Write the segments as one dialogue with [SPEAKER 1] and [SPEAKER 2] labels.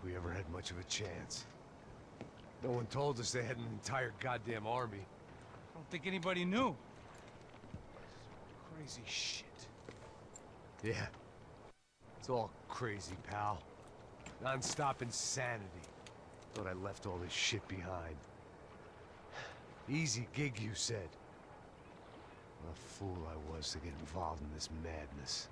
[SPEAKER 1] we ever had much of a chance. No one told us they had an entire goddamn army.
[SPEAKER 2] I don't think anybody knew. Crazy shit.
[SPEAKER 1] Yeah. It's all crazy, pal. Non-stop insanity. Thought I left all this shit behind. Easy gig, you said. What a fool I was to get involved in this madness.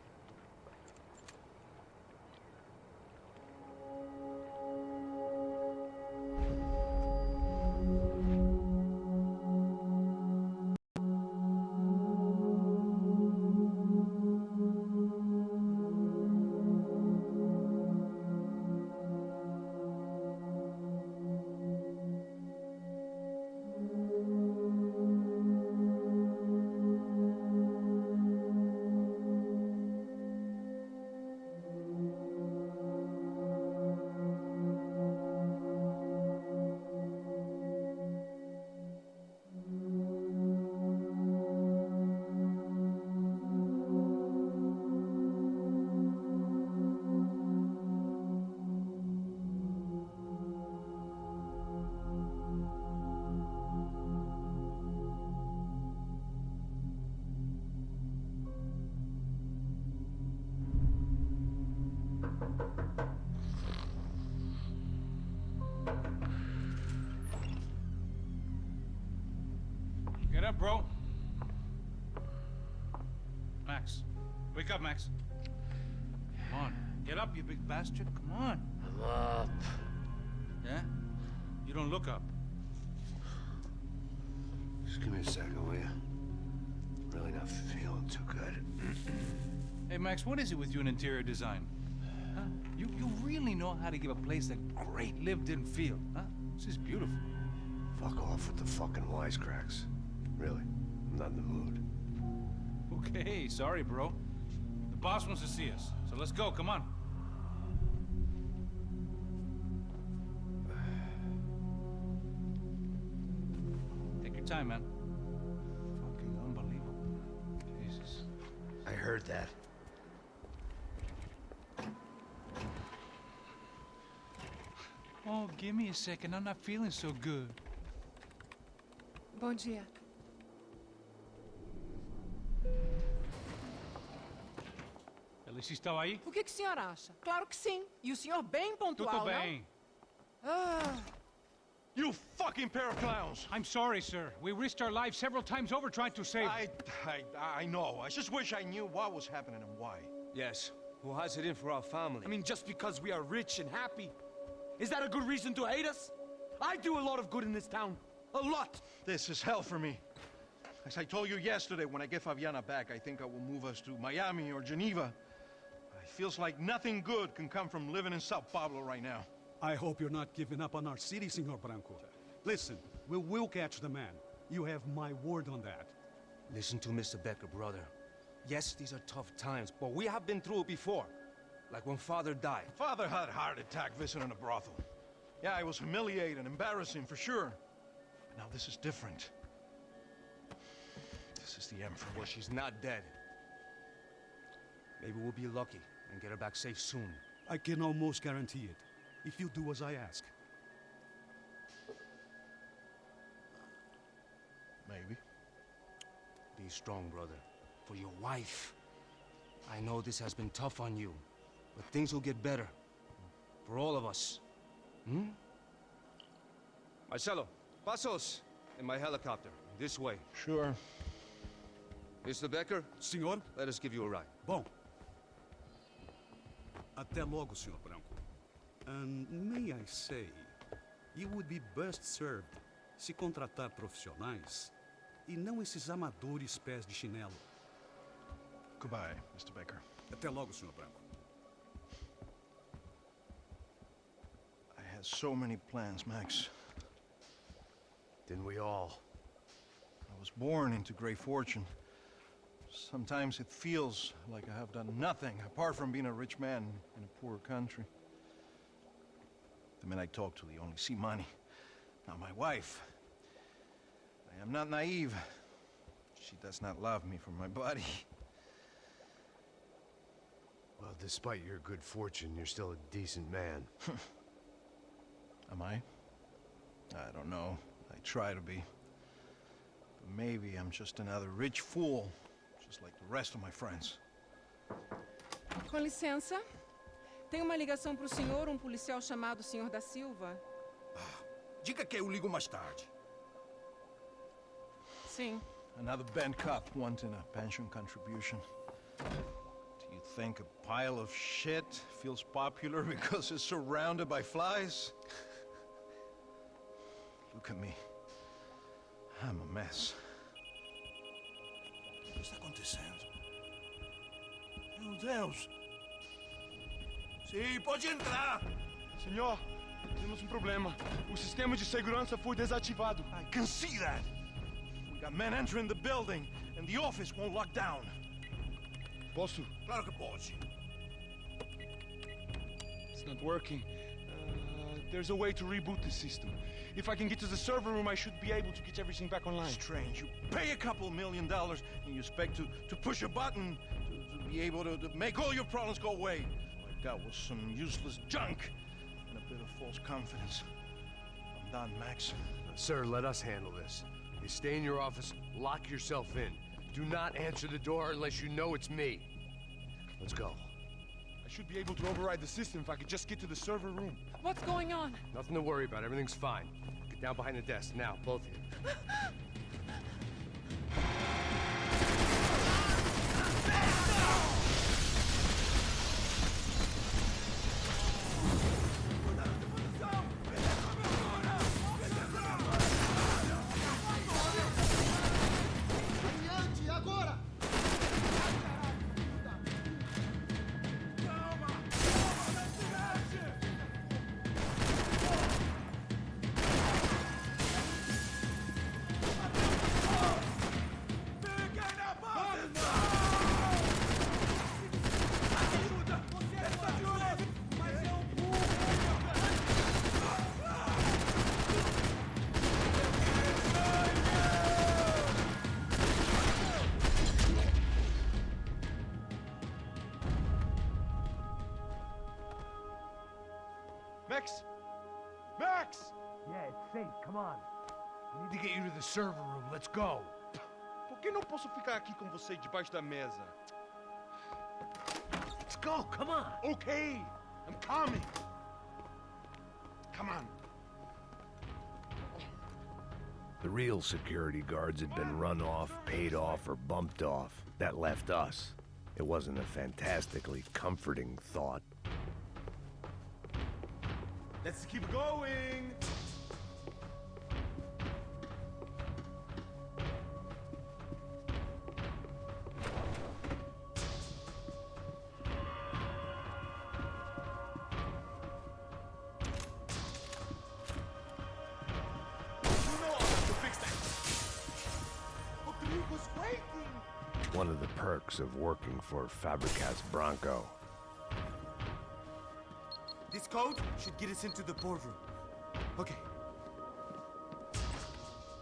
[SPEAKER 2] Get up, bro. Max. Wake up, Max. Come on. Get up, you big bastard. Come on.
[SPEAKER 1] I'm up.
[SPEAKER 2] Yeah? You don't look up.
[SPEAKER 1] Just give me a second, will you? Really not feeling too good.
[SPEAKER 2] Hey, Max, what is it with you in interior design? Huh? You really know how to give a place a great lived-in feel, huh? This is beautiful.
[SPEAKER 1] Fuck off with the fucking wisecracks. Really, I'm not in the mood.
[SPEAKER 2] Okay, sorry, bro. The boss wants to see us, so let's go, come on. Take your time, man. Fucking unbelievable. Jesus.
[SPEAKER 1] I heard that.
[SPEAKER 2] Oh, give me a second. I'm not feeling so good.
[SPEAKER 3] Bom dia.
[SPEAKER 2] Ela estava aí?
[SPEAKER 3] O que o senhor acha? Claro que sim. E o senhor bem pontual,
[SPEAKER 2] Tudo bem.
[SPEAKER 3] não? Ah,
[SPEAKER 4] You fucking pair of clowns!
[SPEAKER 2] I'm sorry, sir. We risked our lives several times over trying to save...
[SPEAKER 4] I know. I just wish I knew what was happening and why.
[SPEAKER 5] Yes, who has it in for our family?
[SPEAKER 6] I mean, just because we are rich and happy, is that a good reason to hate us? I do a lot of good in this town. A lot!
[SPEAKER 4] This is hell for me. As I told you yesterday, when I get Fabiana back, I think I will move us to Miami or Geneva. It feels like nothing good can come from living in São Paulo right now.
[SPEAKER 7] I hope you're not giving up on our city, Senor Branco. Listen, we will catch the man. You have my word on that.
[SPEAKER 5] Listen to Mr. Becker, brother. Yes, these are tough times, but we have been through it before. Like when Father died.
[SPEAKER 4] Father had a heart attack visiting a brothel. Yeah, it was humiliating, embarrassing for sure. But now this is different. This is the end for me.
[SPEAKER 5] Well, she's not dead. Maybe we'll be lucky and get her back safe soon.
[SPEAKER 7] I can almost guarantee it, if you do as I ask.
[SPEAKER 4] Maybe.
[SPEAKER 5] Be strong, brother. For your wife. I know this has been tough on you, but things will get better. For all of us. Hmm? Marcelo, pasos in my helicopter. This way.
[SPEAKER 4] Sure.
[SPEAKER 5] Mr. Becker,
[SPEAKER 7] Senhor?
[SPEAKER 5] let us give you a ride.
[SPEAKER 7] Bom. Até logo, Senhor Branco. And may I say, you would be best served se contratar profissionais e não esses amadores pés de chinelo.
[SPEAKER 4] Goodbye, Mr. Baker.
[SPEAKER 7] Até logo, Senhor Branco.
[SPEAKER 4] I had so many plans, Max.
[SPEAKER 1] Didn't we all?
[SPEAKER 4] I was born into great fortune. Sometimes it feels like I have done nothing apart from being a rich man in a poor country. The men I talk to, they only see money. Not my wife. I am not naive. She does not love me for my body.
[SPEAKER 1] Well, despite your good fortune, you're still a decent man.
[SPEAKER 4] Am I? I don't know. I try to be. But maybe I'm just another rich fool, just like the rest of my friends.
[SPEAKER 3] Com licença. Tem uma ligação para o senhor, um policial chamado Senhor da Silva?
[SPEAKER 4] Diga que eu ligo mais tarde.
[SPEAKER 3] Sim.
[SPEAKER 4] Another band cop wanting a pension contribution. Do you think a pile of shit feels popular because it's surrounded by flies? Look at me. I'm a mess.
[SPEAKER 5] O que está acontecendo? Meu Deus! Sim, pode entrar!
[SPEAKER 6] Senhor, temos um problema. O sistema de segurança foi desativado.
[SPEAKER 4] I can see that. We got men entering the building, and the office won't lock down.
[SPEAKER 6] Posso?
[SPEAKER 5] Claro que pode.
[SPEAKER 6] It's not working. There's a way to reboot the system. If I can get to the server room, I should be able to get everything back online.
[SPEAKER 4] Strange. You pay a couple $1 million, and you expect to push a button to be able to make all your problems go away. All I got was some useless junk and a bit of false confidence. I'm done, Max.
[SPEAKER 1] Sir, let us handle this. You stay in your office, lock yourself in. Do not answer the door unless you know it's me. Let's go.
[SPEAKER 6] I should be able to override the system if I could just get to the server room.
[SPEAKER 3] What's going on?
[SPEAKER 1] Nothing to worry about. Everything's fine. Get down behind the desk now, both of you.
[SPEAKER 6] Max! Max!
[SPEAKER 1] Yeah, it's safe. Come on. We need to get you to the server room. Let's go.
[SPEAKER 6] Por que não posso ficar aqui com você debaixo da mesa?
[SPEAKER 1] Let's go. Come on.
[SPEAKER 6] Okay, I'm coming. Come on.
[SPEAKER 1] The real security guards had been run off, paid off, or bumped off. That left us. It wasn't a fantastically comforting thought.
[SPEAKER 6] Let's keep going.
[SPEAKER 1] One of the perks of working for Fabricas Branco.
[SPEAKER 6] This code should get us into the boardroom. Okay.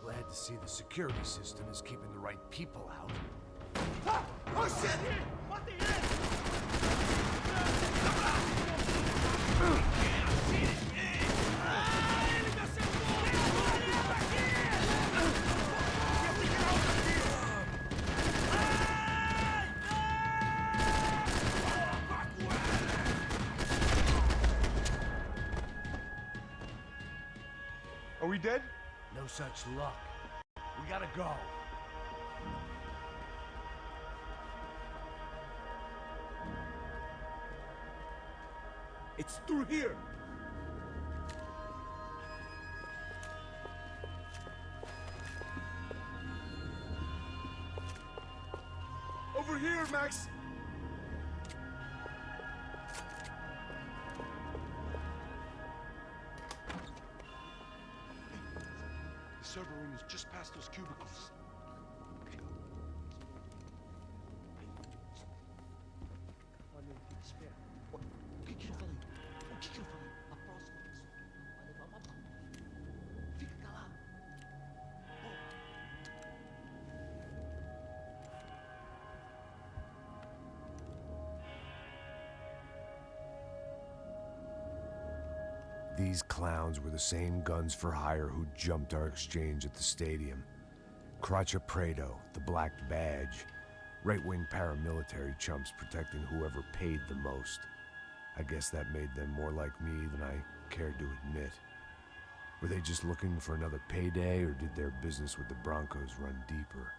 [SPEAKER 1] Glad to see the security system is keeping the right people out.
[SPEAKER 6] Ah! Oh shit! What the heck? Are we dead?
[SPEAKER 1] No such luck. We gotta go.
[SPEAKER 6] It's through here. Over here, Max. The server room is just past those cubicles. O que eu falei? O que eu falei? A próxima pessoa vai levar uma bala. Fica calado.
[SPEAKER 1] These clowns were the same guns for hire who jumped our exchange at the stadium. Craccia Preto, the Black Badge. Right-wing paramilitary chumps protecting whoever paid the most. I guess that made them more like me than I cared to admit. Were they just looking for another payday, or did their business with the Broncos run deeper?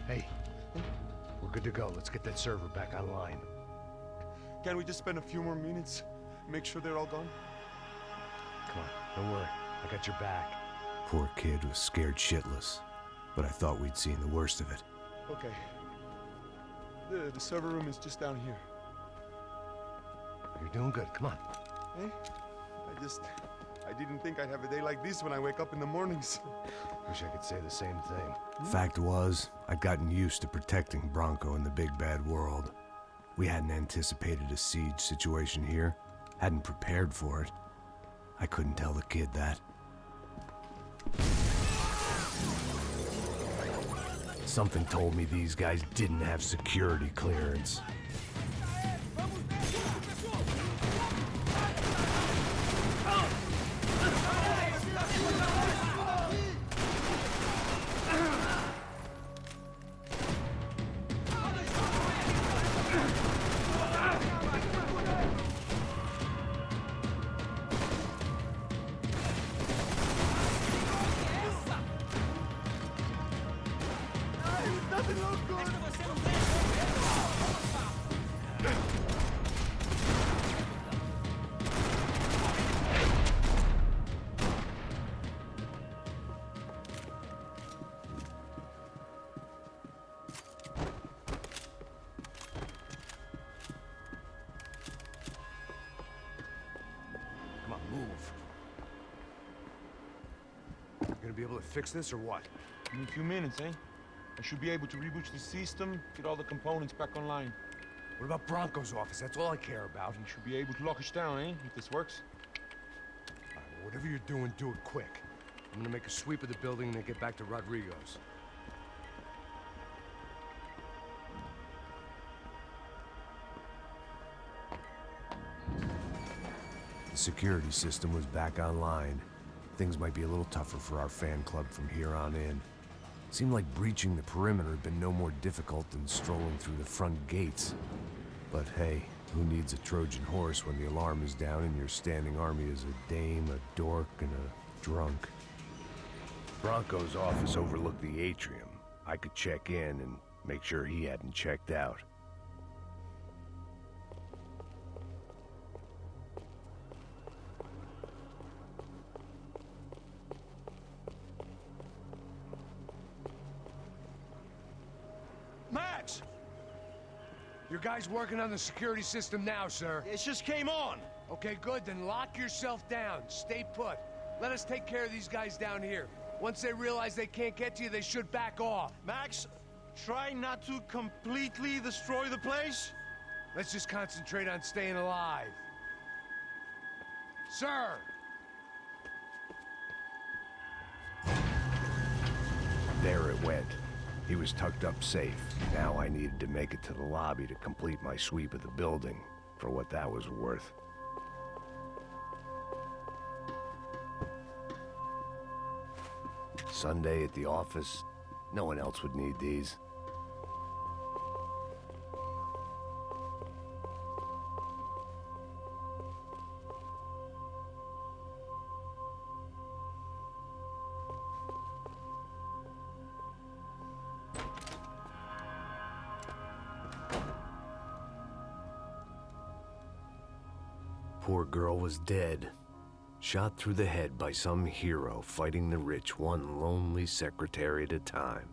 [SPEAKER 1] Hey, we're good to go. Let's get that server back online.
[SPEAKER 6] Can't we just spend a few more minutes? Make sure they're all gone?
[SPEAKER 1] Come on, don't worry. I got your back. Poor kid was scared shitless, but I thought we'd seen the worst of it.
[SPEAKER 6] Okay. The server room is just down here.
[SPEAKER 1] You're doing good. Come on.
[SPEAKER 6] Hey? I didn't think I'd have a day like this when I wake up in the mornings.
[SPEAKER 1] Wish I could say the same thing. Fact was, I'd gotten used to protecting Branco in the big bad world. We hadn't anticipated a siege situation here, hadn't prepared for it. I couldn't tell the kid that. Something told me these guys didn't have security clearance. Gonna be able to fix this or what?
[SPEAKER 6] In a few minutes, eh? I should be able to reboot the system, get all the components back online.
[SPEAKER 1] What about Branco's office? That's all I care about.
[SPEAKER 6] You should be able to lock us down, eh? If this works.
[SPEAKER 1] All right, well, whatever you're doing, do it quick. I'm gonna make a sweep of the building and then get back to Rodrigo's. The security system was back online. Things might be a little tougher for our fan club from here on in. Seemed like breaching the perimeter had been no more difficult than strolling through the front gates. But hey, who needs a Trojan horse when the alarm is down and your standing army is a dame, a dork, and a drunk? Branco's office overlooked the atrium. I could check in and make sure he hadn't checked out.
[SPEAKER 4] Max!
[SPEAKER 8] Your guys working on the security system now, sir.
[SPEAKER 4] It just came on.
[SPEAKER 8] Okay, good, then lock yourself down. Stay put. Let us take care of these guys down here. Once they realize they can't get to you, they should back off.
[SPEAKER 4] Max, try not to completely destroy the place.
[SPEAKER 8] Let's just concentrate on staying alive. Sir!
[SPEAKER 1] There it went. He was tucked up safe. Now I needed to make it to the lobby to complete my sweep of the building, for what that was worth. Sunday at the office, no one else would need these. poor girl was dead. Shot through the head by some hero fighting the rich one lonely secretary at a time.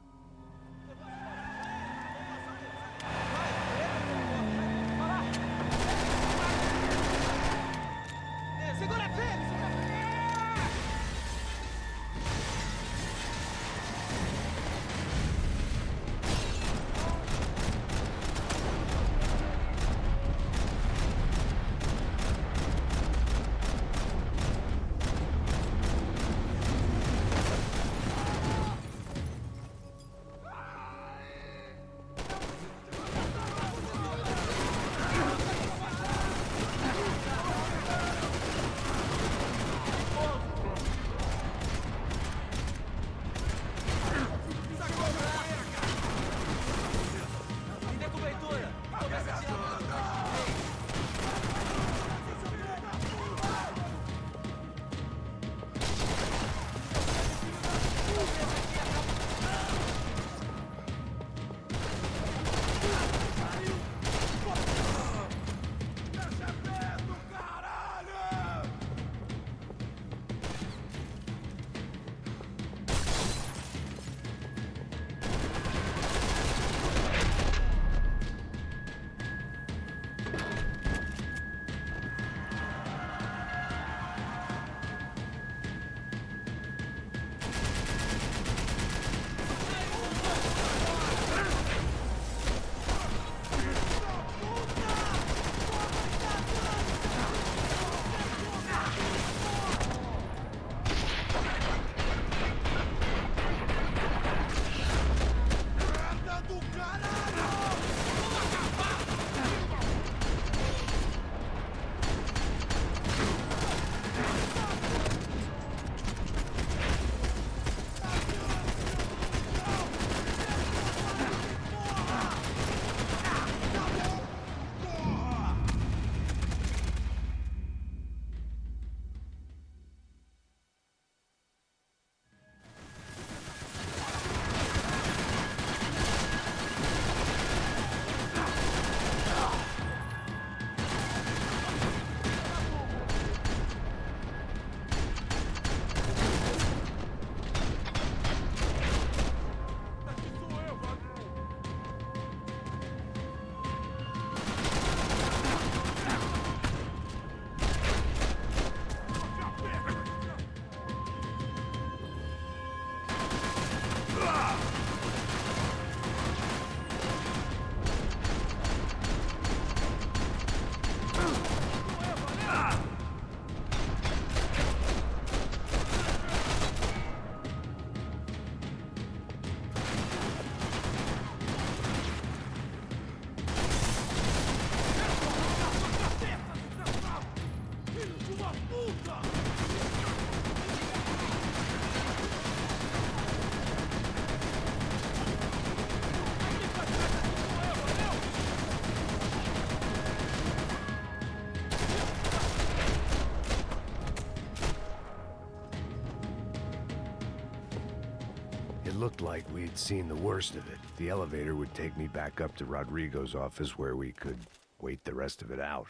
[SPEAKER 1] It looked like we'd seen the worst of it. The elevator would take me back up to Rodrigo's office where we could wait the rest of it out.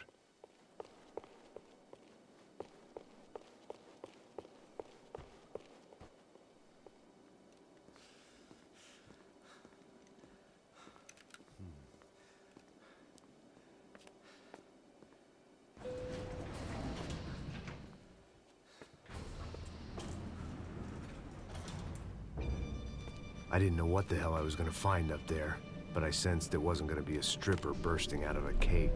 [SPEAKER 1] I didn't know what the hell I was gonna find up there, but I sensed it wasn't gonna be a stripper bursting out of a cake.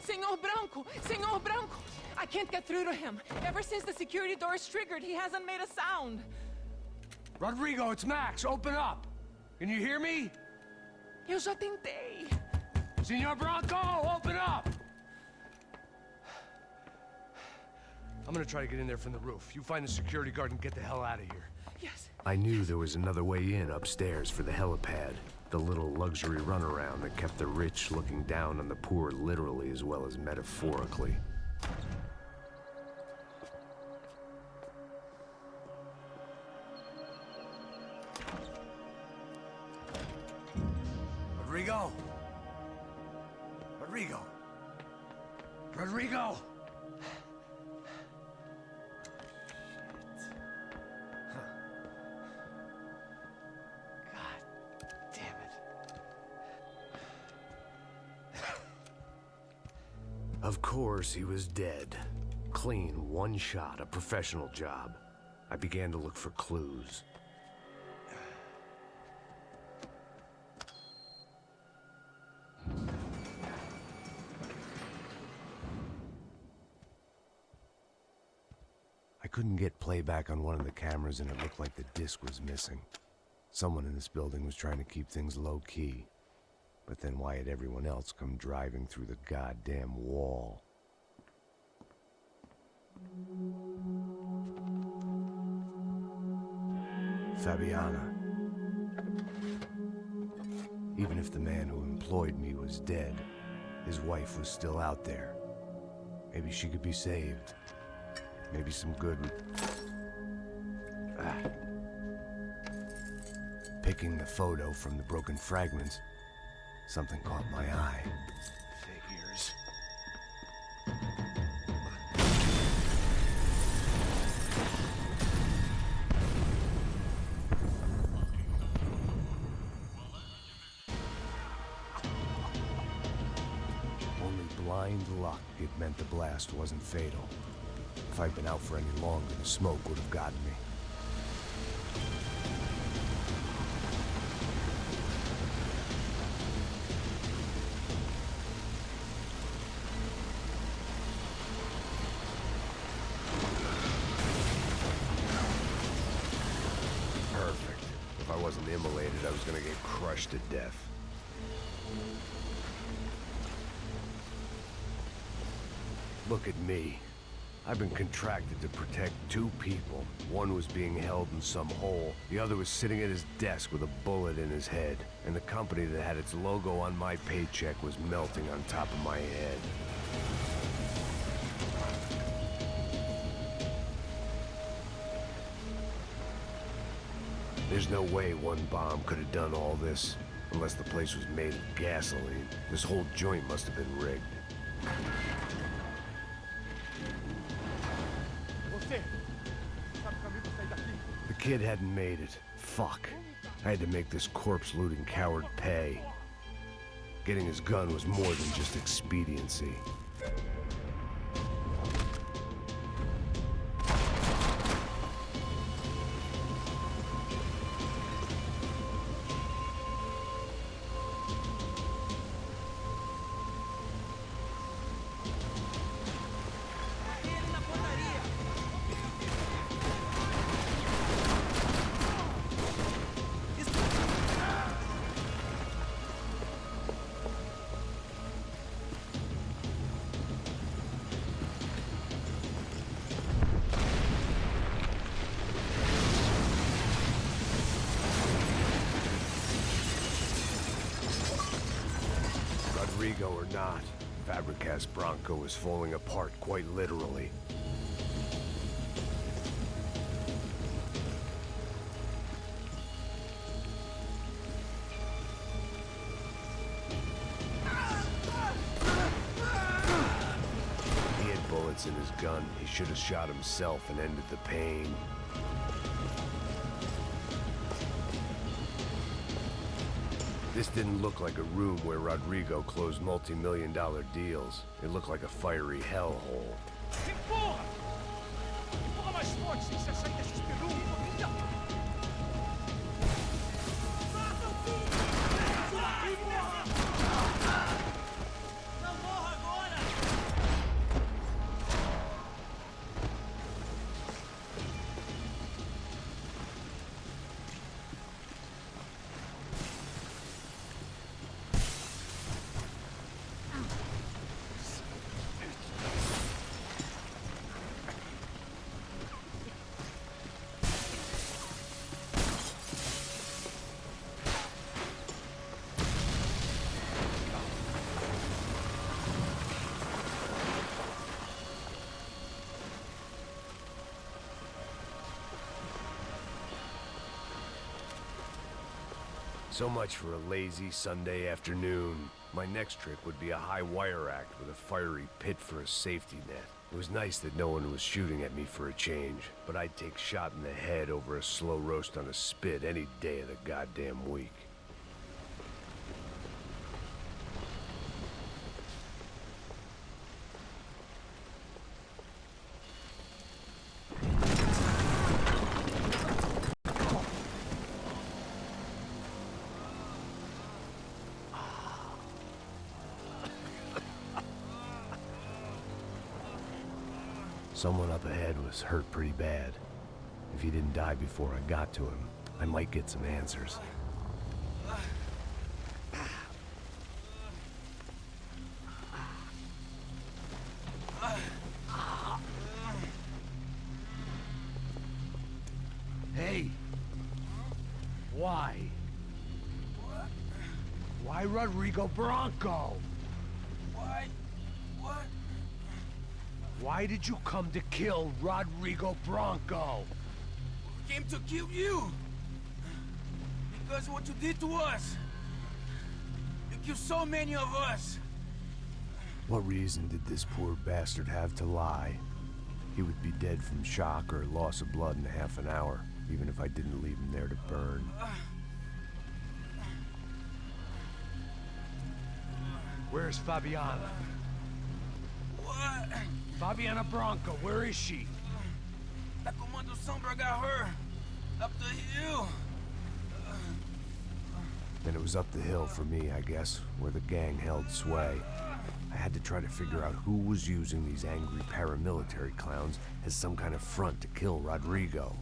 [SPEAKER 3] Senor Branco! Senor Branco! I can't get through to him. Ever since the security doors triggered, he hasn't made a sound.
[SPEAKER 8] Rodrigo, it's Max. Open up. Can you hear me?
[SPEAKER 3] Eu já tentei.
[SPEAKER 8] Senor Branco, open up! I'm gonna try to get in there from the roof. You find the security guard and get the hell out of here.
[SPEAKER 3] Yes.
[SPEAKER 1] I knew there was another way in upstairs for the helipad, the little luxury runaround that kept the rich looking down on the poor literally as well as metaphorically.
[SPEAKER 8] Rodrigo? Rodrigo? Rodrigo! God damn it.
[SPEAKER 1] Of course, he was dead. Clean, one shot, a professional job. I began to look for clues. I couldn't get playback on one of the cameras and it looked like the disc was missing. Someone in this building was trying to keep things low-key. But then why had everyone else come driving through the goddamn wall? Fabiana. Even if the man who employed me was dead, his wife was still out there. Maybe she could be saved. Maybe some good... Picking the photo from the broken fragments, something caught my eye. Figures. Only blind luck it meant the blast wasn't fatal. If I'd been out for any longer, the smoke would have gotten me. Perfect. If I wasn't immolated, I was gonna get crushed to death. Look at me. I've been contracted to protect two people. One was being held in some hole. The other was sitting at his desk with a bullet in his head. And the company that had its logo on my paycheck was melting on top of my head. There's no way one bomb could have done all this. Unless the place was made of gasoline. This whole joint must have been rigged. The kid hadn't made it. Fuck. I had to make this corpse-looting coward pay. Getting his gun was more than just expediency. Rodrigo or not, Fabricas Branco was falling apart quite literally. He had bullets in his gun. He should have shot himself and ended the pain. This didn't look like a room where Rodrigo closed multi-million-dollar deals. It looked like a fiery hellhole.
[SPEAKER 6] Empurra! Empurra mais forte, sem você sair desse espelho, família! Mata o filho! Não morra agora!
[SPEAKER 1] So much for a lazy Sunday afternoon. My next trick would be a high wire act with a fiery pit for a safety net. It was nice that no one was shooting at me for a change, but I'd take shot in the head over a slow roast on a spit any day of the goddamn week. Someone up ahead was hurt pretty bad. If he didn't die before I got to him, I might get some answers.
[SPEAKER 8] Hey! Why? Why Rodrigo Branco?
[SPEAKER 9] Why? What?
[SPEAKER 8] Why did you come to kill Rodrigo Branco?
[SPEAKER 9] We came to kill you! Because of what you did to us! You killed so many of us!
[SPEAKER 1] What reason did this poor bastard have to lie? He would be dead from shock or loss of blood in half an hour, even if I didn't leave him there to burn.
[SPEAKER 8] Where's Fabiana?
[SPEAKER 9] What?
[SPEAKER 8] Fabiana Branco, where is she?
[SPEAKER 9] La Comando Sombra got her! Up the hill!
[SPEAKER 1] Then it was up the hill for me, I guess, where the gang held sway. I had to try to figure out who was using these angry paramilitary clowns as some kind of front to kill Rodrigo.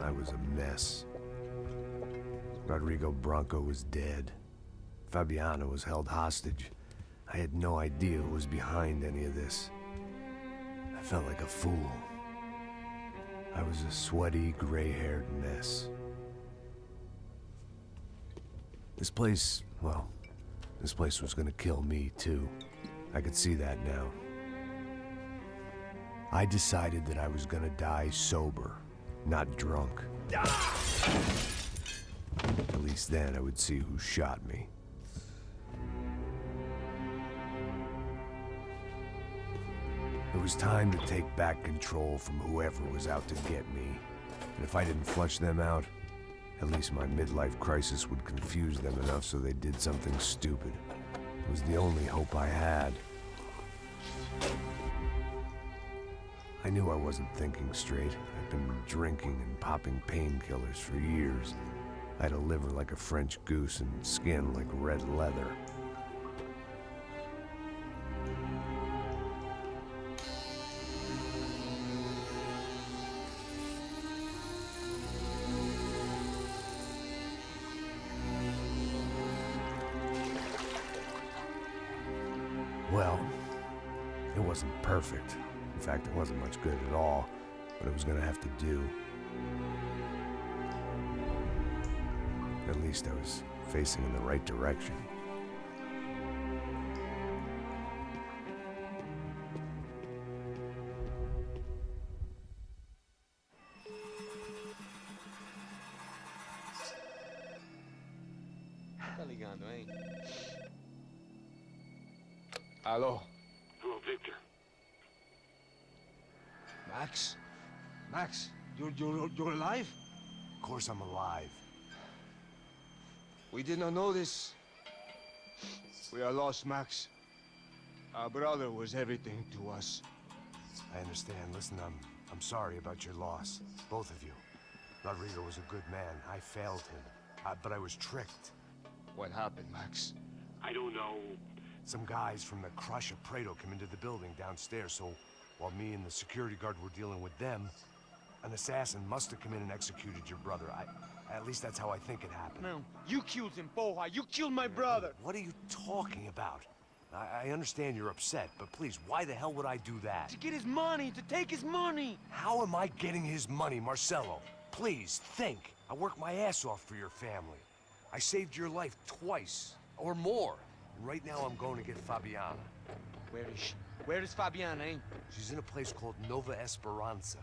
[SPEAKER 1] I was a mess. Rodrigo Branco was dead. Fabiana was held hostage. I had no idea who was behind any of this. I felt like a fool. I was a sweaty, gray-haired mess. This place, well, this place was gonna kill me, too. I could see that now. I decided that I was gonna die sober, not drunk. At least then I would see who shot me. It was time to take back control from whoever was out to get me. And if I didn't flush them out, at least my midlife crisis would confuse them enough so they did something stupid. It was the only hope I had. I knew I wasn't thinking straight. I'd been drinking and popping painkillers for years. I had a liver like a French goose and skin like red leather. Well, it wasn't perfect. In fact, it wasn't much good at all, but it was gonna have to do. At least I was facing in the right direction.
[SPEAKER 5] Tá ligando, hein? Alô?
[SPEAKER 6] Hello, Victor.
[SPEAKER 5] Max? Max, you're alive?
[SPEAKER 1] Of course I'm alive.
[SPEAKER 5] We did not know this. We are lost, Max. Our brother was everything to us.
[SPEAKER 1] I understand. Listen, I'm sorry about your loss. Both of you. Rodrigo was a good man. I failed him. But I was tricked.
[SPEAKER 5] What happened, Max?
[SPEAKER 6] I don't know.
[SPEAKER 1] Some guys from the Crush of Prado came into the building downstairs, so while me and the security guard were dealing with them, an assassin must have come in and executed your brother. At least that's how I think it happened.
[SPEAKER 6] No, you killed him, Porra. You killed my brother.
[SPEAKER 1] What are you talking about? I understand you're upset, but please, why the hell would I do that?
[SPEAKER 6] To get his money, to take his money.
[SPEAKER 1] How am I getting his money, Marcelo? Please, think. I work my ass off for your family.
[SPEAKER 10] I saved your life twice, or more. Right now I'm going to get Fabiana.
[SPEAKER 5] Where is she? Where is Fabiana, eh?
[SPEAKER 10] She's in a place called Nova Esperanza.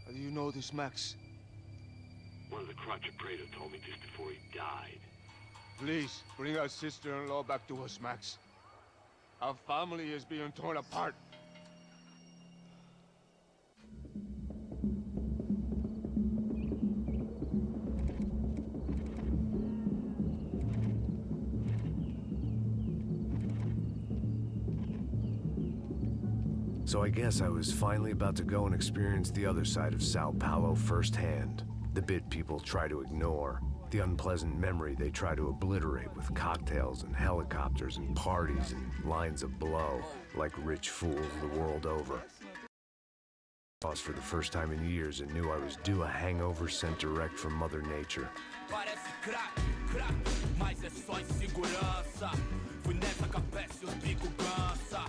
[SPEAKER 5] How do you know this, Max?
[SPEAKER 11] One of the crotch Prado told me just before he died.
[SPEAKER 6] Please, bring our sister-in-law back to us, Max. Our family is being torn apart.
[SPEAKER 1] So I guess I was finally about to go and experience the other side of Sao Paulo firsthand. The bit people try to ignore. The unpleasant memory they try to obliterate with cocktails and helicopters and parties and lines of blow, like rich fools the world over. For the first time in years and knew I was due a hangover sent direct from Mother Nature.
[SPEAKER 9] Parece crack, crack, mas é só em segurança. Fui nessa capete, os bico cansa.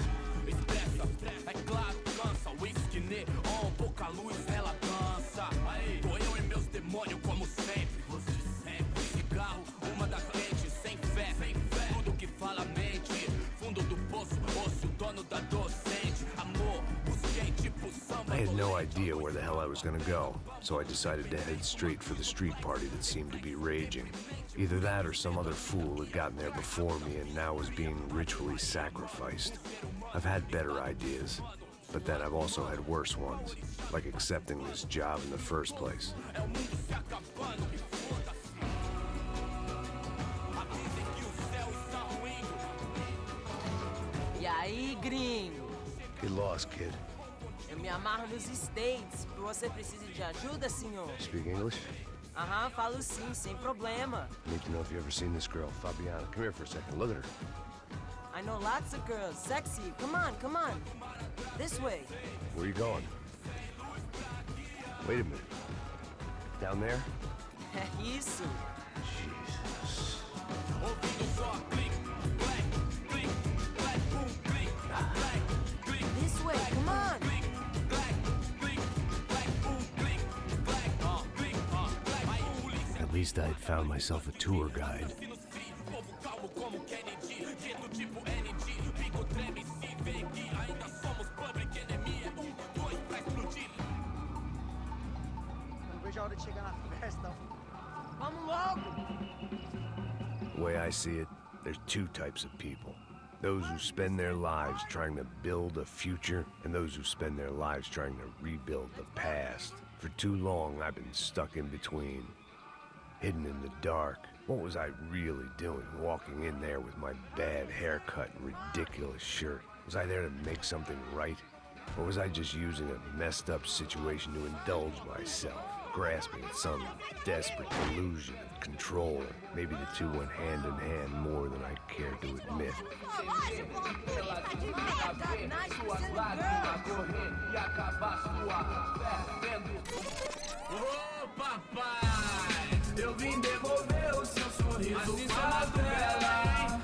[SPEAKER 9] Expressa, é claro, cansa. Whisky neon, pouca luz, ela dança. Tô eu e meus demônios como sempre. Você sempre. Cigarro, uma da frente, sem fé. Tudo que fala mente. Fundo do poço, osso, dono da docente. Amor, busquei tipo samba.
[SPEAKER 1] I had no idea where the hell I was gonna go, so I decided to head straight for the street party that seemed to be raging. Either that or some other fool had gotten there before me and now was being ritually sacrificed. I've had better ideas, but then I've also had worse ones, like accepting this job in the first place.
[SPEAKER 12] E aí, gringo?
[SPEAKER 1] Get lost, kid.
[SPEAKER 12] Eu me amarro nos States. Você precisa de ajuda, senhor?
[SPEAKER 1] Speak English?
[SPEAKER 12] Aham, falo sim, sem problema.
[SPEAKER 1] Need to know if you ever seen this girl, Fabiana. Come here for a second. Look at her.
[SPEAKER 12] I know lots of girls. Sexy. Come on, come on. This way.
[SPEAKER 1] Where are you going? Wait a minute. Down there?
[SPEAKER 12] Isso.
[SPEAKER 1] Jesus.
[SPEAKER 12] This way, come on.
[SPEAKER 1] At least I'd found myself a tour guide.
[SPEAKER 12] Vamos logo.
[SPEAKER 1] The way I see it, there's two types of people. Those who spend their lives trying to build a future, and those who spend their lives trying to rebuild the past. For too long, I've been stuck in between. Hidden in the dark. What was I really doing, walking in there with my bad haircut and ridiculous shirt? Was I there to make something right? Or was I just using a messed up situation to indulge myself, grasping at some desperate delusion of control? Maybe the two went hand in hand more than I cared to admit.
[SPEAKER 9] Ô, papai, eu vim devolver o seu sorriso favela.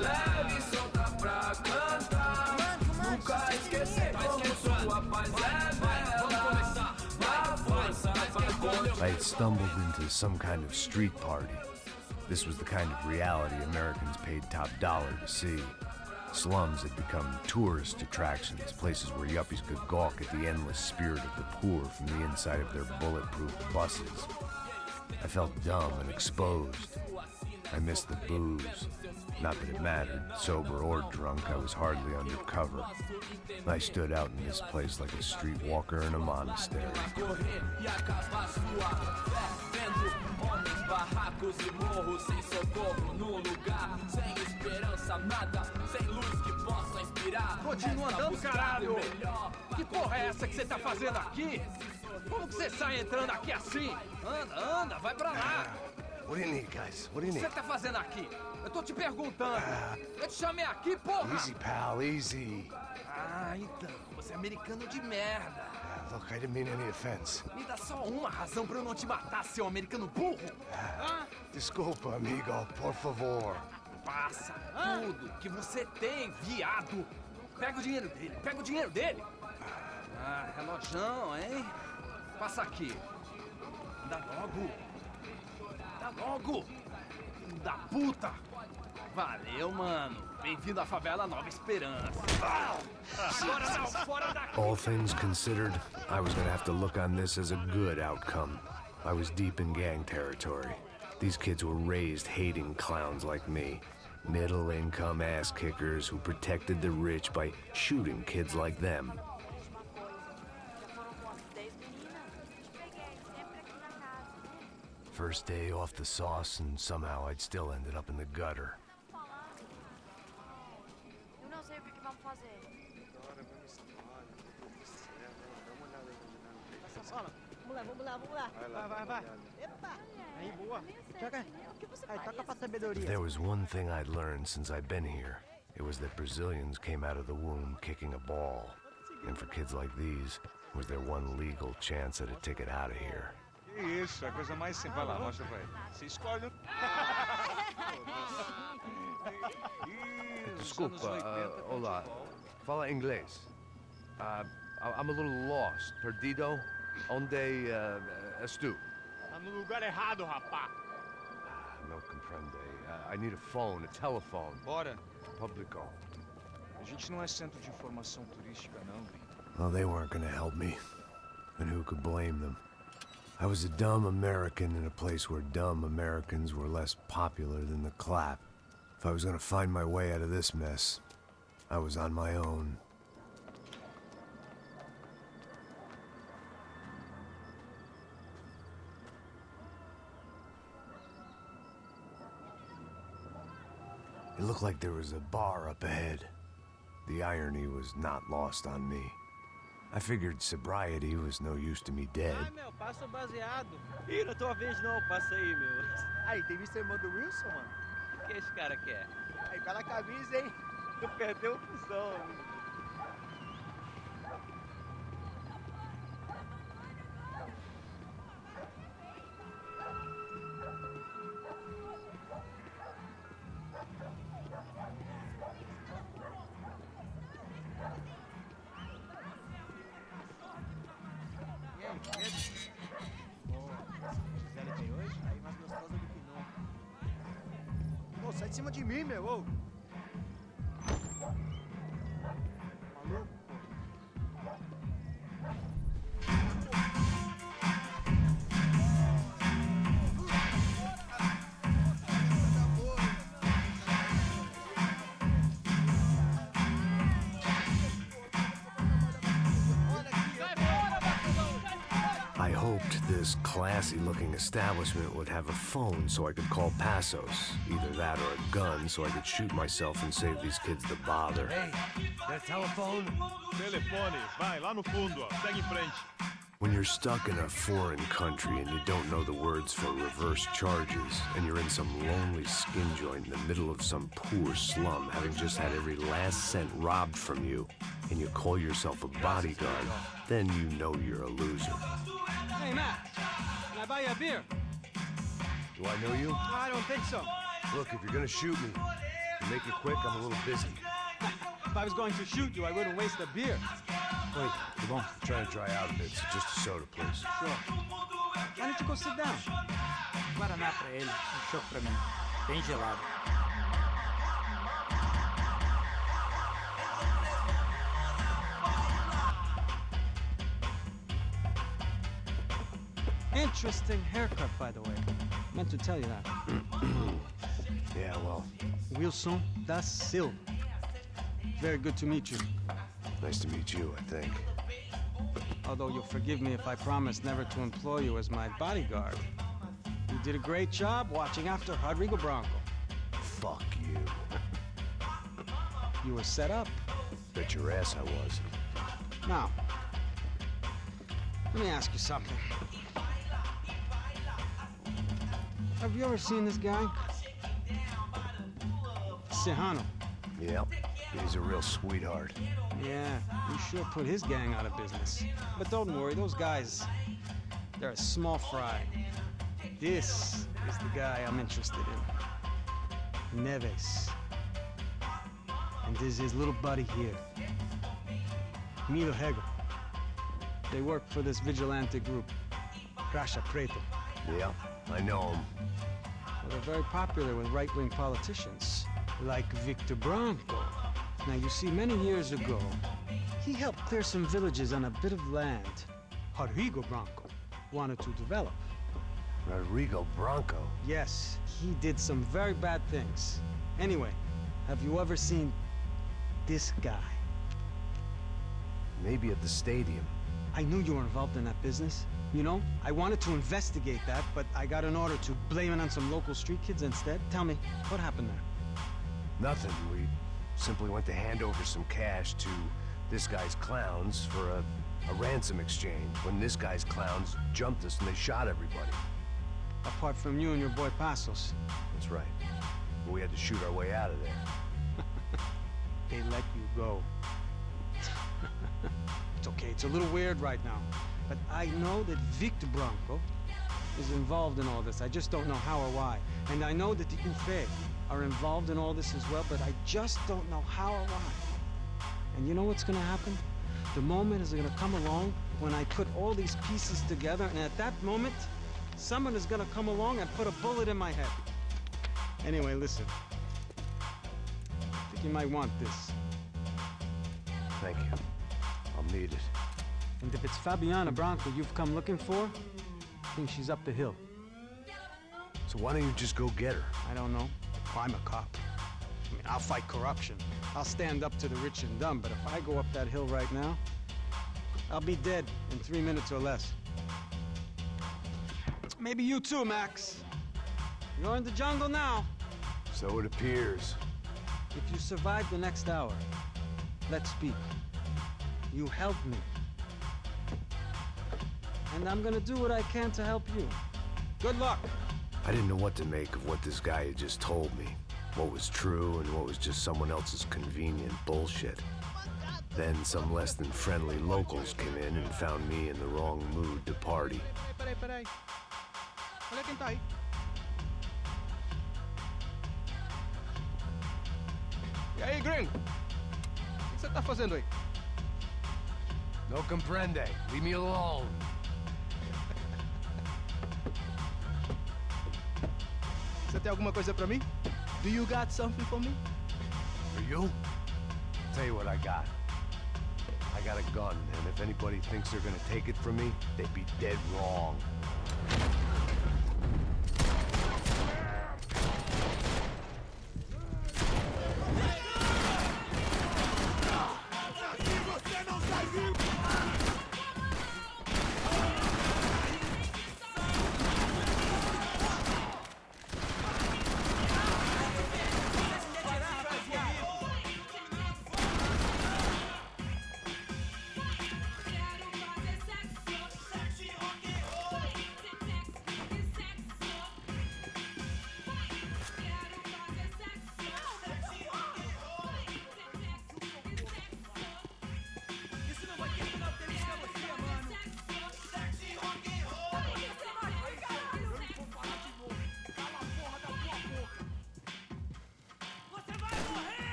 [SPEAKER 9] Leve e solta pra cantar. Nunca esquecer como sua paz é bela. Na força,
[SPEAKER 1] I had stumbled into some kind of street party. This was the kind of reality Americans paid top dollar to see. Slums had become tourist attractions, places where yuppies could gawk at the endless spirit of the poor from the inside of their bulletproof buses. I felt dumb and exposed. I missed the booze. Not that it mattered, sober or drunk, I was hardly undercover. I stood out in this place like a streetwalker in a monastery.
[SPEAKER 9] barracos e morros sem socorro no lugar, sem esperança, nada, sem luz que possa inspirar.
[SPEAKER 13] Continua andando, caralho! Que porra é essa que você tá fazendo aqui? Como que você sai entrando aqui assim? Anda, anda, vai pra lá!
[SPEAKER 1] What do you need, guys? What do you
[SPEAKER 13] O que
[SPEAKER 1] need?
[SPEAKER 13] você tá fazendo aqui? Eu tô te perguntando. Eu te chamei aqui, porra!
[SPEAKER 1] Easy, pal, easy.
[SPEAKER 13] Ah, então, você é americano de merda.
[SPEAKER 1] Look, I didn't mean any offense.
[SPEAKER 13] Me dá só uma razão pra eu não te matar, seu americano burro.
[SPEAKER 1] Desculpa, amigo, por favor.
[SPEAKER 13] Passa tudo que você tem, viado. Pega o dinheiro dele, pega o dinheiro dele. Ah, relojão, hein? Passa aqui. Dá logo. Fala logo! Filho da puta! Valeu, mano. Bem-vindo à favela Nova Esperança. Agora não, fora daqui!
[SPEAKER 1] All things considered, I was gonna have to look on this as a good outcome. I was deep in gang territory. These kids were raised hating clowns like me. Middle-income ass-kickers who protected the rich by shooting kids like them. First day off the sauce, and somehow I'd still ended up in the gutter.
[SPEAKER 14] Eu não sei o que vamos fazer. Vamos lá.
[SPEAKER 15] Vai. Epa! Aí, boa. Joga. Aí, toca pra sabedoria.
[SPEAKER 1] If there was one thing I'd learned since I've been here, it was that Brazilians came out of the womb kicking a ball. And for kids like these, was their one legal chance at a ticket out of here.
[SPEAKER 6] Que isso, a coisa mais simples. Vai lá, mostra pra ele. Você escolhe.
[SPEAKER 10] Desculpa, olá. Fala inglês. I'm a little lost. Perdido? Onde estou?
[SPEAKER 15] Tá no lugar errado, rapá.
[SPEAKER 10] Não compreende. I need a phone, a telephone.
[SPEAKER 6] Bora.
[SPEAKER 10] Publico.
[SPEAKER 6] A gente não é centro de informação turística, não, gringo.
[SPEAKER 1] Well, they weren't gonna help me. And who could blame them? I was a dumb American in a place where dumb Americans were less popular than the clap. If I was gonna find my way out of this mess, I was on my own. It looked like there was a bar up ahead. The irony was not lost on me. I figured sobriety was no use to me dead.
[SPEAKER 15] Ah, meu, passa o baseado. Ih, não é tua vez não, passa aí, meu. Aí, tem visto a irmã do Wilson, mano? O que esse cara quer? Aí, pela camisa, hein? Tu perdeu o fusão, amigo. Sai de cima de mim, meu! Ô. Maluco?
[SPEAKER 1] I hoped this classy-looking establishment would have a phone so I could call Passos. Either that or a gun so I could shoot myself and save these kids the bother.
[SPEAKER 10] Hey, that telephone?
[SPEAKER 4] Telefone, vai, lá no fundo, ó. Segue em frente.
[SPEAKER 1] When you're stuck in a foreign country and you don't know the words for reverse charges, and you're in some lonely skin joint in the middle of some poor slum, having just had every last cent robbed from you, and you call yourself a bodyguard, then you know you're a loser.
[SPEAKER 15] Hey, Matt. Can I buy you a beer?
[SPEAKER 10] Do I know you?
[SPEAKER 15] I don't think so.
[SPEAKER 10] Look, if you're gonna shoot me, to make it quick, I'm a little busy.
[SPEAKER 15] If I was going to shoot you, I wouldn't waste a beer.
[SPEAKER 10] Wait, come on. I'm trying to dry out a bit, so just a soda, please.
[SPEAKER 15] Sure. Why don't you go sit down? Guaraná pra ele, choco pra mim. Bem gelado. Interesting haircut, by the way. Meant to tell you that.
[SPEAKER 1] Yeah, well,
[SPEAKER 15] Wilson da Silva. Very good to meet you.
[SPEAKER 1] nice to meet you, I think.
[SPEAKER 15] Although you'll forgive me if I promise never to employ you as my bodyguard. You did a great job watching after Rodrigo Branco.
[SPEAKER 1] Fuck you.
[SPEAKER 15] You were set up.
[SPEAKER 1] Bet your ass I was.
[SPEAKER 15] Now, let me ask you something. Have you ever seen this guy? Serrano.
[SPEAKER 1] Yep, he's a real sweetheart.
[SPEAKER 15] Yeah, he sure put his gang out of business. But don't worry, those guys, they're a small fry. This is the guy I'm interested in. Neves. And this is his little buddy here. Milo Hegel. They work for this vigilante group, Caixa Preto.
[SPEAKER 1] Yep, I know him.
[SPEAKER 15] that are very popular with right-wing politicians, like Victor Branco. Now, you see, many years ago, he helped clear some villages on a bit of land Rodrigo Branco wanted to develop.
[SPEAKER 1] Rodrigo Branco?
[SPEAKER 15] Yes, he did some very bad things. Anyway, have you ever seen this guy?
[SPEAKER 1] Maybe at the stadium.
[SPEAKER 15] I knew you were involved in that business. You know, I wanted to investigate that, but I got an order to blame it on some local street kids instead. Tell me, what happened there?
[SPEAKER 1] Nothing. We simply went to hand over some cash to this guy's clowns for a ransom exchange when this guy's clowns jumped us and they shot everybody.
[SPEAKER 15] Apart from you and your boy Passos.
[SPEAKER 1] That's right. But we had to shoot our way out of there.
[SPEAKER 15] They let you go. It's okay, it's a little weird right now. But I know that Victor Branco is involved in all this. I just don't know how or why. And I know that the Ufe are involved in all this as well, but I just don't know how or why. And you know what's gonna happen? The moment is gonna come along when I put all these pieces together, and at that moment, someone is gonna come along and put a bullet in my head. Anyway, listen. I think you might want this.
[SPEAKER 1] Thank you. I'll need it.
[SPEAKER 15] And if it's Fabiana Branco you've come looking for, I think she's up the hill.
[SPEAKER 1] So why don't you just go get her?
[SPEAKER 15] I don't know. I'm a cop. I mean, I'll fight corruption. I'll stand up to the rich and dumb, but if I go up that hill right now, I'll be dead in 3 minutes or less. Maybe you too, Max. You're in the jungle now.
[SPEAKER 1] So it appears.
[SPEAKER 15] If you survive the next hour, let's speak. You help me. And I'm gonna do what I can to help you. Good luck.
[SPEAKER 1] I didn't know what to make of what this guy had just told me. What was true and what was just someone else's convenient bullshit. Then some less than friendly locals came in and found me in the wrong mood to party.
[SPEAKER 16] Peraí. Olha quem tá aí. E aí, gringo? O que você tá fazendo aí?
[SPEAKER 1] No comprende. Leave me alone.
[SPEAKER 16] Você tem alguma coisa pra mim? Do you got something for me?
[SPEAKER 1] For you? Tell you what I got. I got a gun, and if anybody thinks they're gonna take it from me, they'd be dead wrong.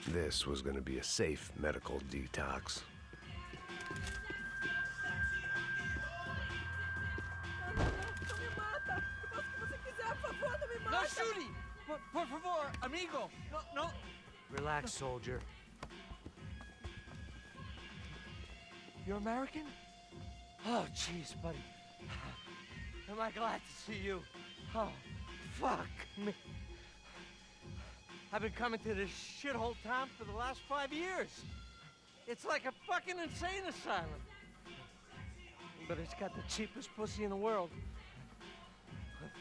[SPEAKER 1] This was gonna be a safe medical detox.
[SPEAKER 13] No shooting! Por favor, amigo! No.
[SPEAKER 8] Relax, soldier. You're American? Oh, jeez, buddy. Am I glad to see you? Oh, fuck me. I've been coming to this shithole town for the last 5 years. It's like a fucking insane asylum. But it's got the cheapest pussy in the world.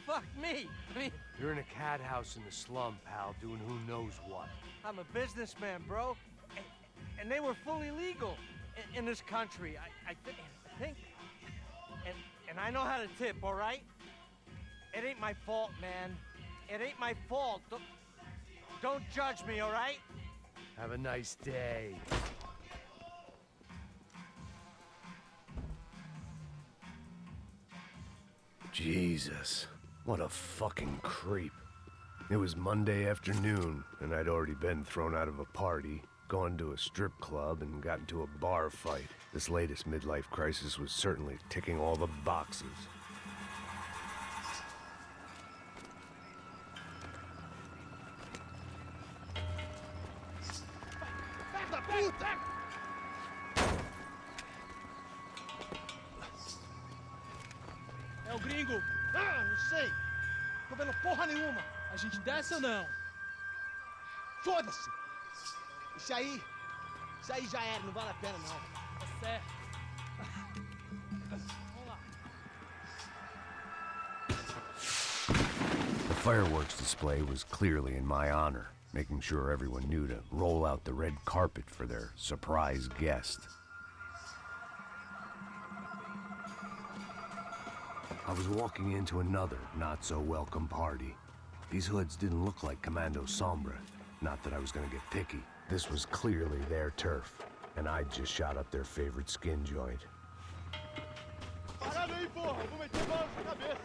[SPEAKER 8] Fuck me. I mean,
[SPEAKER 10] You're in a cat house in the slum, pal, doing who knows what.
[SPEAKER 8] I'm a businessman, bro. And they were fully legal in this country. I think. And I know how to tip, all right? It ain't my fault, man. It ain't my fault. Don't judge me, all right?
[SPEAKER 10] Have a nice day. Jesus, what a fucking creep. It was Monday afternoon, and I'd already been thrown out of a party, gone to a strip club, and got into a bar fight. This latest midlife crisis was certainly ticking all the boxes.
[SPEAKER 16] É o gringo. Ah, não sei. Tô vendo porra nenhuma. A gente desce ou não? Foda-se. Isso aí já era, não vale a pena não. Tá certo. Vamos lá.
[SPEAKER 1] The fireworks display was clearly in my honor, making sure everyone knew to roll out the red carpet for their surprise guest. I was walking into another not-so-welcome party. These hoods didn't look like Commando Sombra. Not that I was gonna get picky. This was clearly their turf, and I'd just shot up their favorite skin joint.
[SPEAKER 16] Parado aí, porra! Vou meter bala na sua cabeça!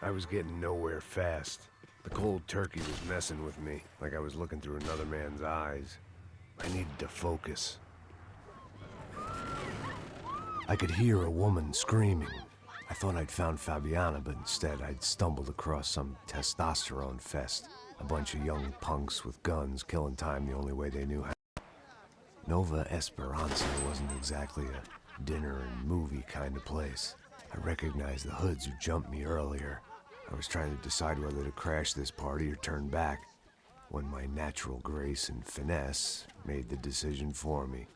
[SPEAKER 1] I was getting nowhere fast. The cold turkey was messing with me, like I was looking through another man's eyes. I needed to focus. I could hear a woman screaming. I thought I'd found Fabiana, but instead I'd stumbled across some testosterone fest. A bunch of young punks with guns killing time the only way they knew how. Nova Esperanza wasn't exactly a dinner and movie kind of place. I recognized the hoods who jumped me earlier. I was trying to decide whether to crash this party or turn back, when my natural grace and finesse made the decision for me.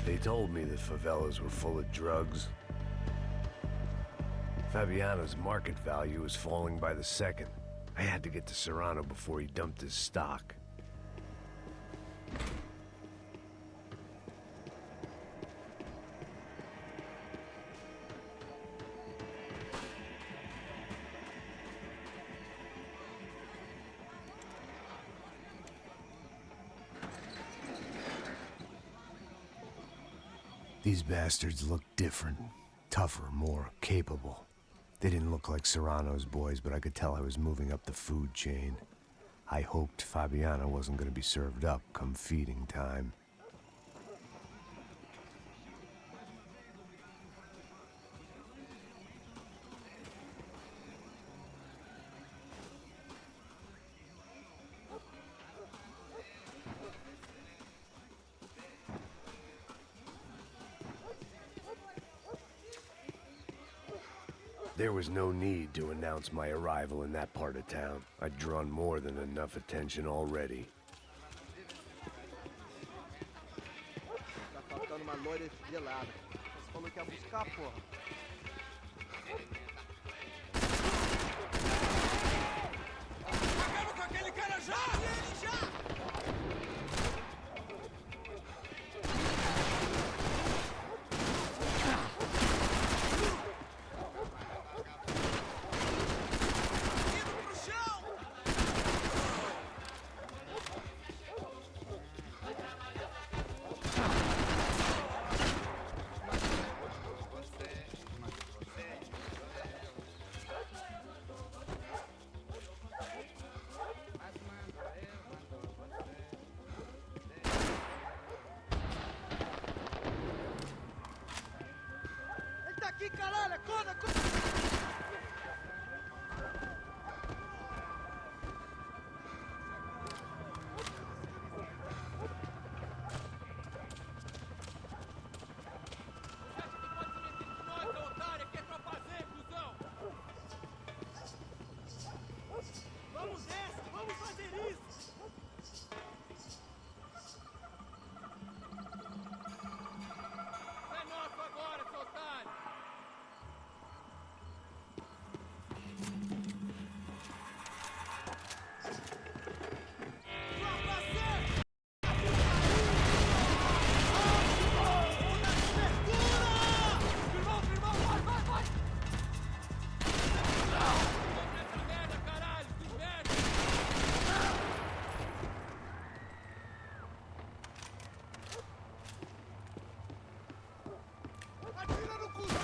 [SPEAKER 10] They told me the favelas were full of drugs. Fabiano's market value was falling by the second. I had to get to Serrano before he dumped his stock.
[SPEAKER 1] These bastards looked different, tougher, more capable. They didn't look like Serrano's boys, but I could tell I was moving up the food chain. I hoped Fabiano wasn't going to be served up come feeding time.
[SPEAKER 10] There was no need to announce my arrival in that part of town. I'd drawn more than enough attention already.
[SPEAKER 17] Tá faltando uma loira gelada. Você falou que ia buscar, porra.
[SPEAKER 9] aquele cara já! Ele já!
[SPEAKER 16] Aqui, caralho! Acorda, acorda! Vamos nessa! Vamos fazer isso!
[SPEAKER 9] É nosso agora, seu otário!
[SPEAKER 16] Atira no cuzão!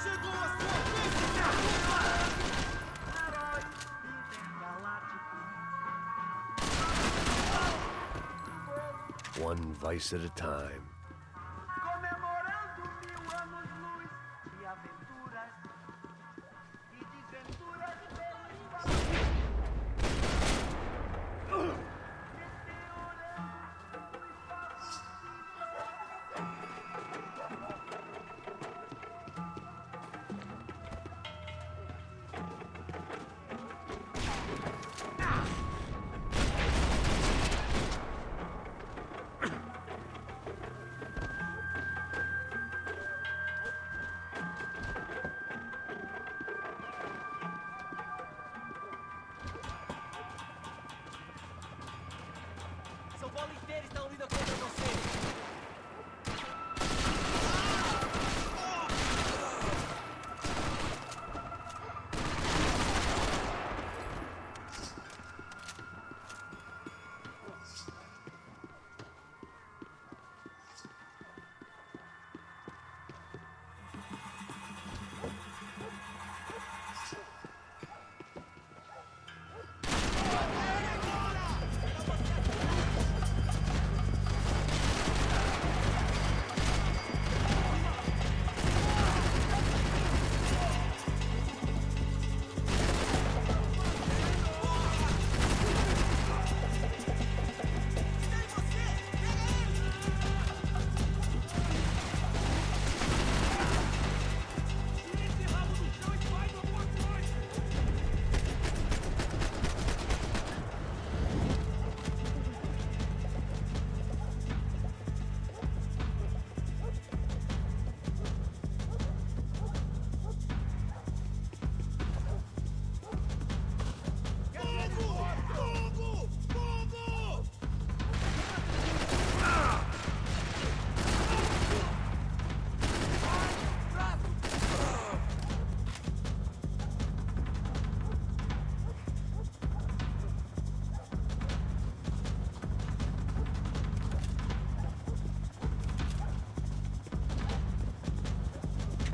[SPEAKER 16] Chegou a sua vez!
[SPEAKER 10] One vice at a time.
[SPEAKER 18] Comemorando 1000 anos-luz de aventuras e desventuras
[SPEAKER 8] São Paulo inteiro está unida contra você.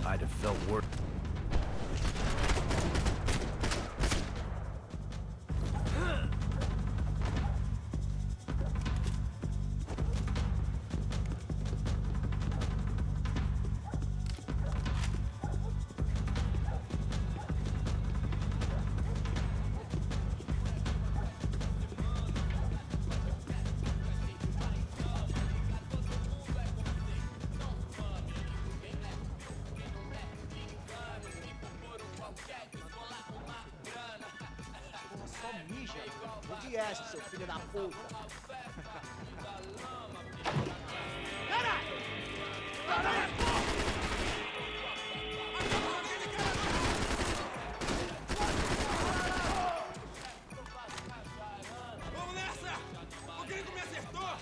[SPEAKER 10] I'd have felt worse.
[SPEAKER 16] Onde é, seu filho da puta? Caralho! Caralho!
[SPEAKER 9] Vamos nessa! O gringo me acertou!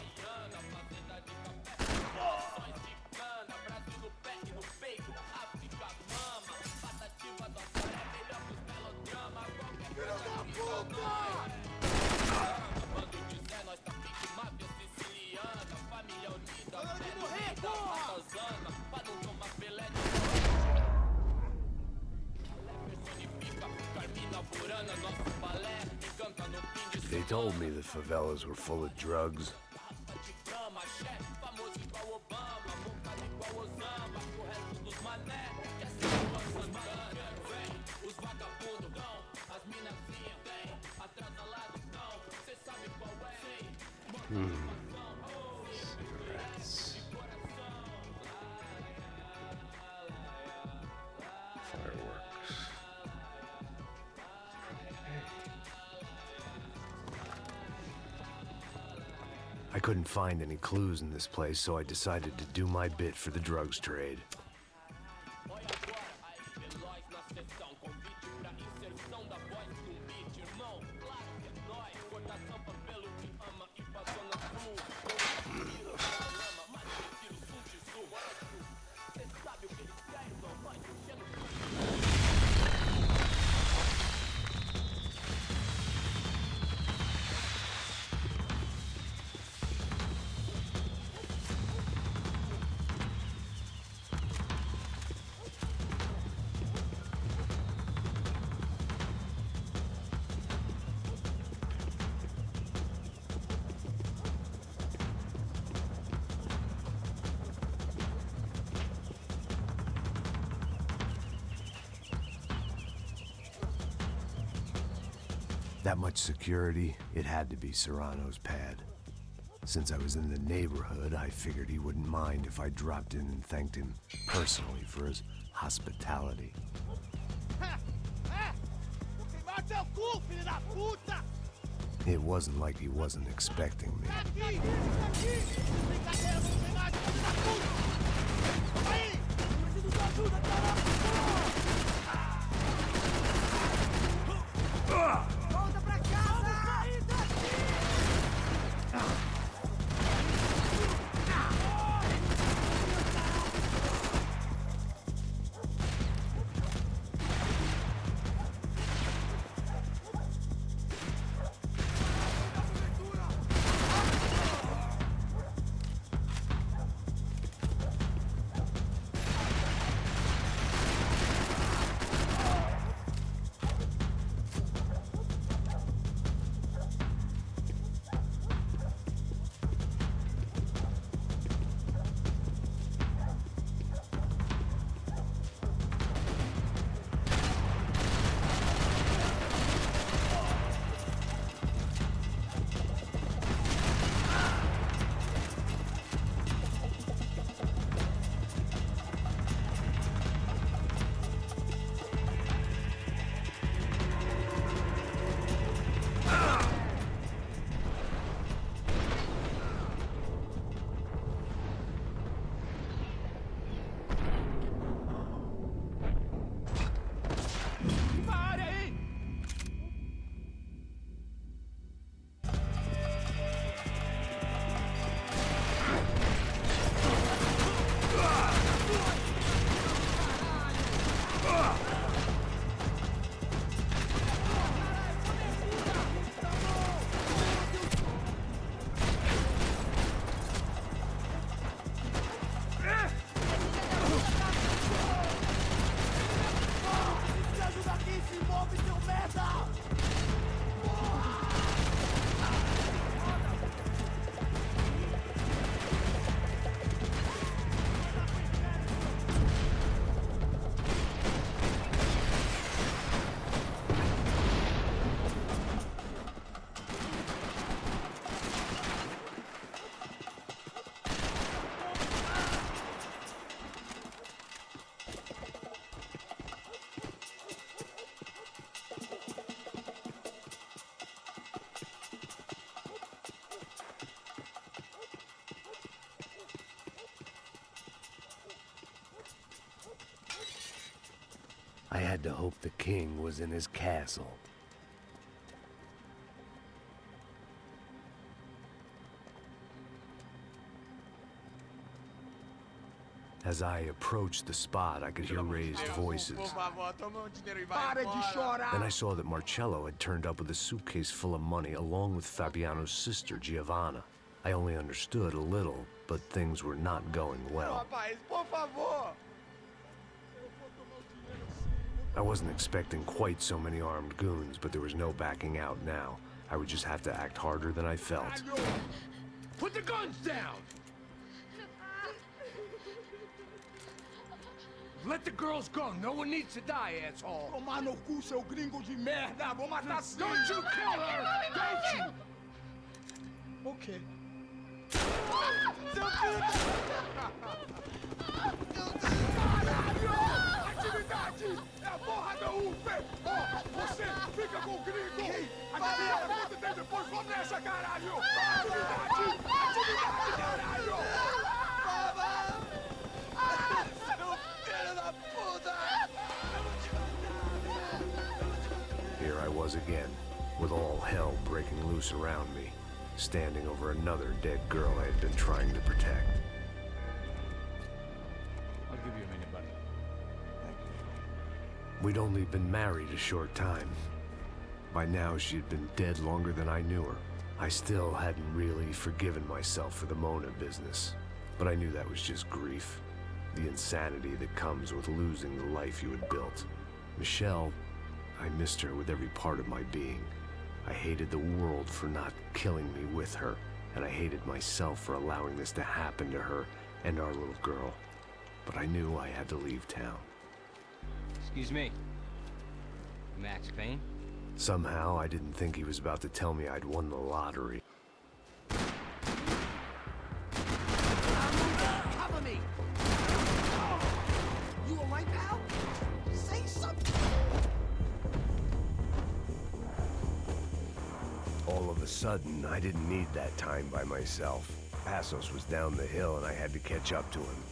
[SPEAKER 10] They told me the favelas were full of drugs.
[SPEAKER 15] Cigarettes. Fireworks.
[SPEAKER 10] I couldn't find any clues in this place, so I decided to do my bit for the drugs trade. That much security, it had to be Serrano's pad. Since I was in the neighborhood, I figured he wouldn't mind if I dropped in and thanked him personally for his hospitality. It wasn't like he wasn't expecting me.
[SPEAKER 18] Volta pra casa! Vamos sair daqui!
[SPEAKER 10] had to hope the king was in his castle. As I approached the spot, I could hear raised voices.
[SPEAKER 18] Para de chorar!
[SPEAKER 10] Then I saw that Marcello had turned up with a suitcase full of money, along with Fabiano's sister, Giovanna. I only understood a little, but things were not going well.
[SPEAKER 18] Rapaz, por favor!
[SPEAKER 10] I wasn't expecting quite so many armed goons, but there was no backing out now. I would just have to act harder than I felt.
[SPEAKER 13] Put the guns down! Let the girls go. No one needs to die, asshole.
[SPEAKER 18] Tomar no cu, seu gringo de merda! Vou matar sim!
[SPEAKER 13] Don't you kill her! Don't you!
[SPEAKER 18] Ok.
[SPEAKER 13] Caralho! Atividade! É a porra da UFE! Ó, você fica com o gringo! Atividade quanto tem depois começa, caralho! Atividade! Atividade, caralho!
[SPEAKER 10] Here I was again, with all hell breaking loose around me, standing over another dead girl I had been trying to protect.
[SPEAKER 2] I'll give you a minute, buddy.
[SPEAKER 10] We'd only been married a short time. By now, she had been dead longer than I knew her. I still hadn't really forgiven myself for the Mona business, but I knew that was just grief. The insanity that comes with losing the life you had built. Michelle, I missed her with every part of my being. I hated the world for not killing me with her, and I hated myself for allowing this to happen to her and our little girl. But I knew I had to leave town.
[SPEAKER 8] Excuse me. Max Payne?
[SPEAKER 10] Somehow, I didn't think he was about to tell me I'd won the lottery.
[SPEAKER 18] Cover me! You alright, pal? Say something!
[SPEAKER 10] All of a sudden, I didn't need that time by myself. Passos was down the hill and I had to catch up to him.